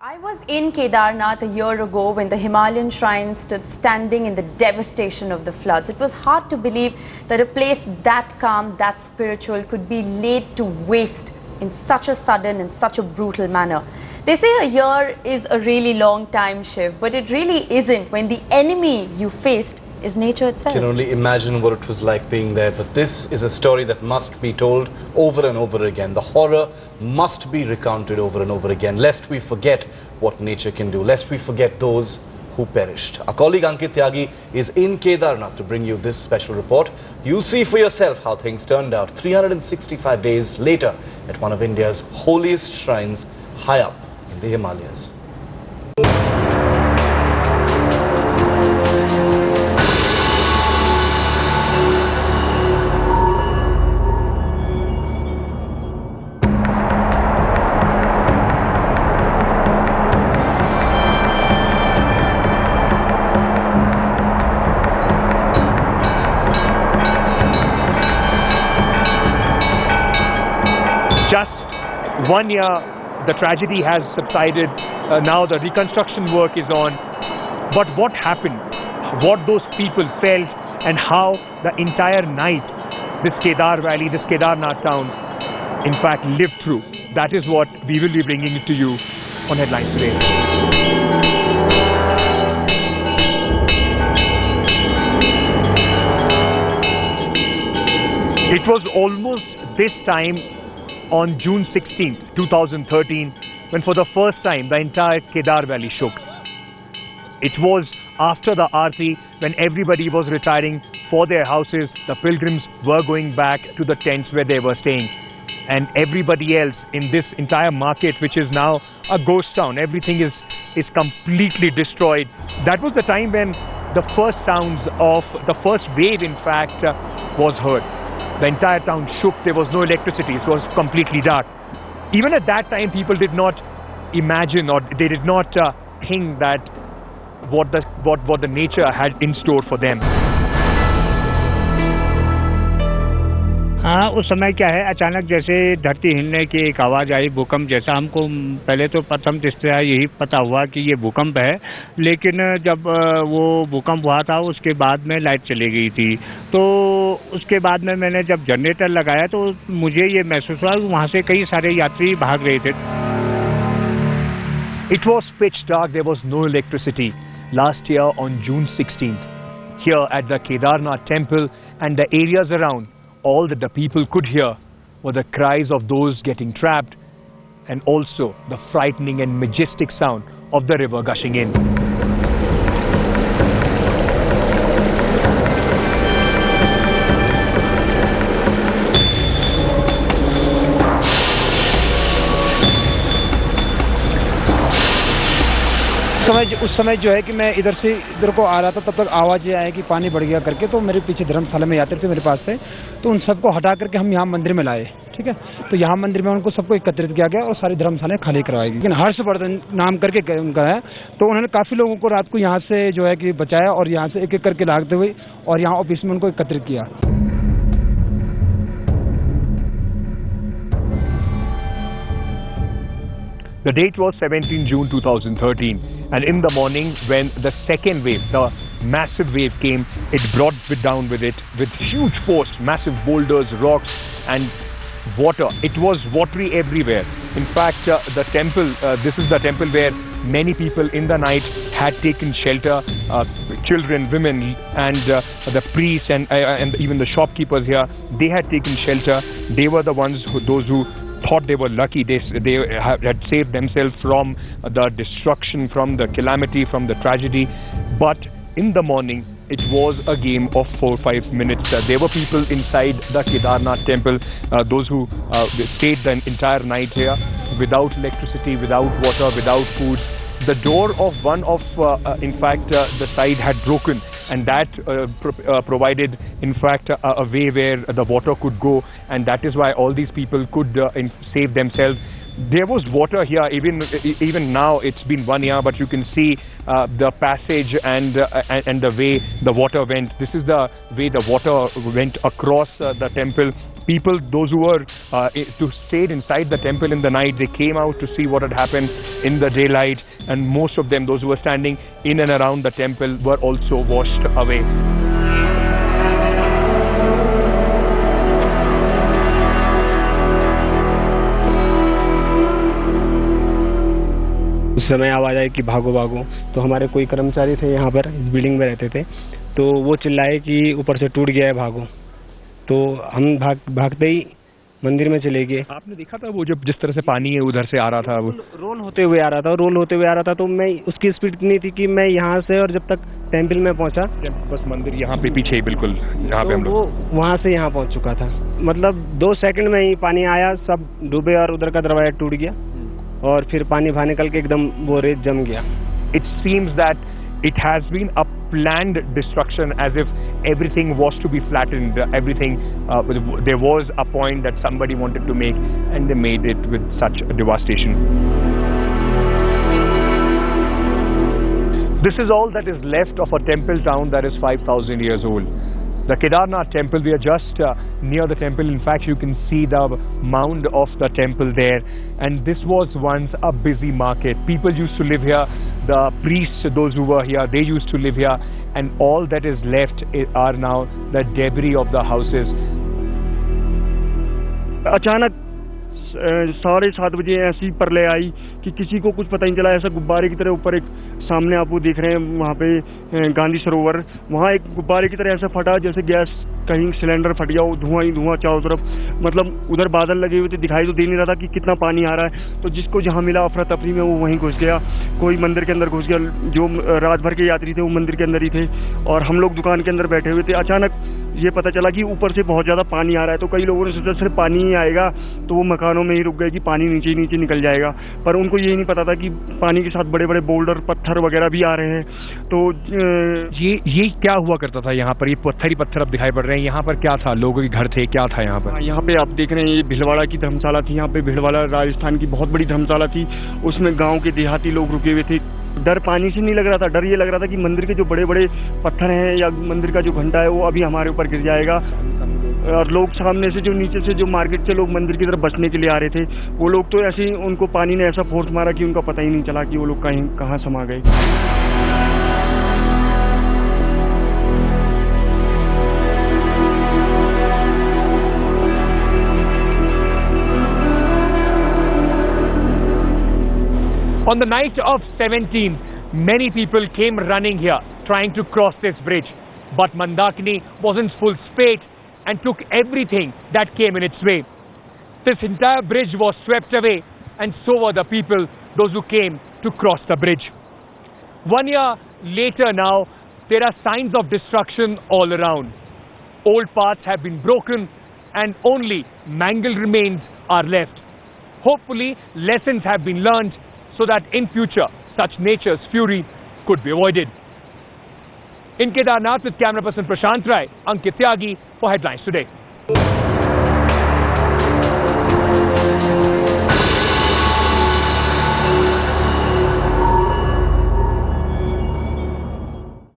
I was in Kedarnath a year ago when the Himalayan Shrine stood standing in the devastation of the floods. It was hard to believe that a place that calm, that spiritual could be laid to waste in such a sudden and such a brutal manner. They say a year is a really long time, Shiv, but it really isn't when the enemy you faced is nature itself. I can only imagine what it was like being there, but this is a story that must be told over and over again. The horror must be recounted over and over again, lest we forget what nature can do, lest we forget those who perished. Our colleague Ankit Tyagi is in Kedarnath to bring you this special report. You'll see for yourself how things turned out 365 days later at one of India's holiest shrines high up in the Himalayas. Just 1 year, the tragedy has subsided. Now the reconstruction work is on. But what happened, what those people felt, and how the entire night this Kedar Valley, this Kedarnath town, in fact, lived through, that is what we will be bringing it to you on Headlines today. It was almost this time on June 16th, 2013, when for the first time the entire Kedar Valley shook. It was after the Aarti, when everybody was retiring for their houses, the pilgrims were going back to the tents where they were staying. And everybody else in this entire market, which is now a ghost town, everything is completely destroyed. That was the time when the first sounds of the first wave, in fact, was heard. The entire town shook. There was no electricity. It was completely dark. Even at that time, people did not imagine, or they did not think that what the nature had in store for them. हाँ, उस समय क्या है, अचानक जैसे धरती हिलने की एक आवाज़ आई, भूकंप जैसा। हमको पहले तो प्रथम दृष्टया यही पता हुआ कि ये भूकंप है, लेकिन जब वो भूकंप हुआ था उसके बाद में लाइट चली गई थी। तो उसके बाद में मैंने जब जनरेटर लगाया तो मुझे ये महसूस हुआ कि वहाँ से कई सारे यात्री भाग रहे थे। It was pitch dark. There was no electricity. Last year on June 16th, here at the Kedarnath temple and the areas around, all that the people could hear were the cries of those getting trapped and also the frightening and majestic sound of the river gushing in. उस समय जो है कि मैं इधर से इधर को आ रहा था, तब तक आवाज़ें आई कि पानी बढ़ गया करके। तो मेरे पीछे धर्मशाला में यात्री थे मेरे पास से, तो उन सबको हटा करके हम यहाँ मंदिर में लाए। ठीक है, तो यहाँ मंदिर में उनको सबको एकत्रित किया गया और सारी धर्मशालाएं खाली करवाई गई। लेकिन हर्षवर्धन नाम करके उनका है, तो उन्होंने काफ़ी लोगों को रात को यहाँ से जो है कि बचाया और यहाँ से एक एक करके लाते हुए और यहाँ ऑफिस में उनको एकत्रित किया। The date was 17 June 2013, and in the morning when the second wave, the massive wave came, it brought down with it with huge force, massive boulders, rocks and water. It was watery everywhere. In fact, the temple, this is the temple where many people in the night had taken shelter, children, women and the priests and even the shopkeepers here, they had taken shelter. They were the ones those who thought they were lucky. They had saved themselves from the destruction, from the calamity, from the tragedy. But in the morning, it was a game of 4-5 minutes. There were people inside the Kedarnath temple, those who stayed the entire night here without electricity, without water, without food. The door of one of, in fact, the side had broken, and that provided, in fact, a way where the water could go, and that is why all these people could save themselves. There was water here, even now. It's been 1 year, but you can see the passage and the way the water went. This is the way the water went across the temple. people, those who were to stayed inside the temple in the night, they came out to see what had happened in the daylight, and most of them, those who were standing in and around the temple, were also washed away. उस समय आवाज़ आई कि भागो भागो, तो हमारे कोई कर्मचारी थे यहाँ पर, इस बिल्डिंग में रहते थे, तो वो चिल्लाए कि ऊपर से टूट गया है, भागो। तो हम भागते ही मंदिर में चले गए। आपने देखा था वो जब जिस तरह से पानी है उधर से आ रहा था, वो रोल होते हुए आ रहा था, तो मैं उसकी स्पीड इतनी थी कि मैं यहाँ से और जब तक टेम्पल में पहुँचा, बस मंदिर यहाँ पे पीछे ही बिल्कुल यहाँ पे हम लोग, वहाँ से यहाँ पहुँच चुका था। मतलब 2 सेकंड में ही पानी आया, सब डूबे और उधर का दरवाजा टूट गया और फिर पानी बाहर निकल के एकदम वो रेत जम गया। It seems that it has been a planned destruction, as if everything was to be flattened, everything, there was a point that somebody wanted to make, and they made it with such devastation. This is all that is left of a temple town that is 5,000 years old. The Kedarnath temple, we are just near the temple. In fact, you can see the mound of the temple there. And this was once a busy market. People used to live here. The priests, those who were here, they used to live here. And all that is left are now the debris of the houses. अचानक 7:30 बजे ऐसी परले आई कि किसी को कुछ पता नहीं चला। ऐसा गुब्बारे की तरह ऊपर एक सामने आप वो देख रहे हैं वहाँ पे गांधी सरोवर, वहाँ एक गुब्बारे की तरह ऐसा फटा जैसे गैस कहीं सिलेंडर फट गया हो, धुआं ही धुआं चारों तरफ। मतलब उधर बादल लगे हुए थे, दिखाई तो दे नहीं रहा था कि कितना पानी आ रहा है। तो जिसको जहाँ मिला अफरा तफरी में वो वहीं घुस गया, कोई मंदिर के अंदर घुस गया। जो रात भर के यात्री थे वो मंदिर के अंदर ही थे और हम लोग दुकान के अंदर बैठे हुए थे। अचानक ये पता चला कि ऊपर से बहुत ज़्यादा पानी आ रहा है। तो कई लोगों ने सोचा सिर्फ पानी ही आएगा तो वो मकानों में ही रुक गए कि पानी नीचे नीचे निकल जाएगा, पर उनको ये नहीं पता था कि पानी के साथ बड़े बड़े बोल्डर पत्थर वगैरह भी आ रहे हैं। तो ये क्या हुआ करता था यहाँ पर? ये पत्थर ही पत्थर अब दिखाई पड़ रहे हैं। यहाँ पर क्या था? लोगों के घर थे, क्या था यहाँ पर? यहाँ पे आप देख रहे हैं ये भीलवाड़ा की धर्मशाला थी। यहाँ पे भीलवाड़ा राजस्थान की बहुत बड़ी धर्मशाला थी, उसमें गाँव के देहाती लोग रुके हुए थे। डर पानी से नहीं लग रहा था, डर ये लग रहा था कि मंदिर के जो बड़े बड़े पत्थर हैं या मंदिर का जो घंटा है वो अभी हमारे ऊपर गिर जाएगा। और लोग सामने से जो नीचे से जो मार्केट से लोग मंदिर की तरफ बचने के लिए आ रहे थे, वो लोग तो ऐसे ही उनको पानी ने ऐसा फोर्स मारा कि उनका पता ही नहीं चला कि वो लोग कहाँ समा गए। On the night of 17, many people came running here trying to cross this bridge, but Mandakini was in full spate and took everything that came in its way. This entire bridge was swept away, and so were the people, those who came to cross the bridge. 1 year later now, there are signs of destruction all around. Old paths have been broken and only mangled remains are left. Hopefully, lessons have been learned so that in future, such nature's fury could be avoided. In Kedarnath with camera person Prashant Rai, Ankit Tyagi for Headlines Today.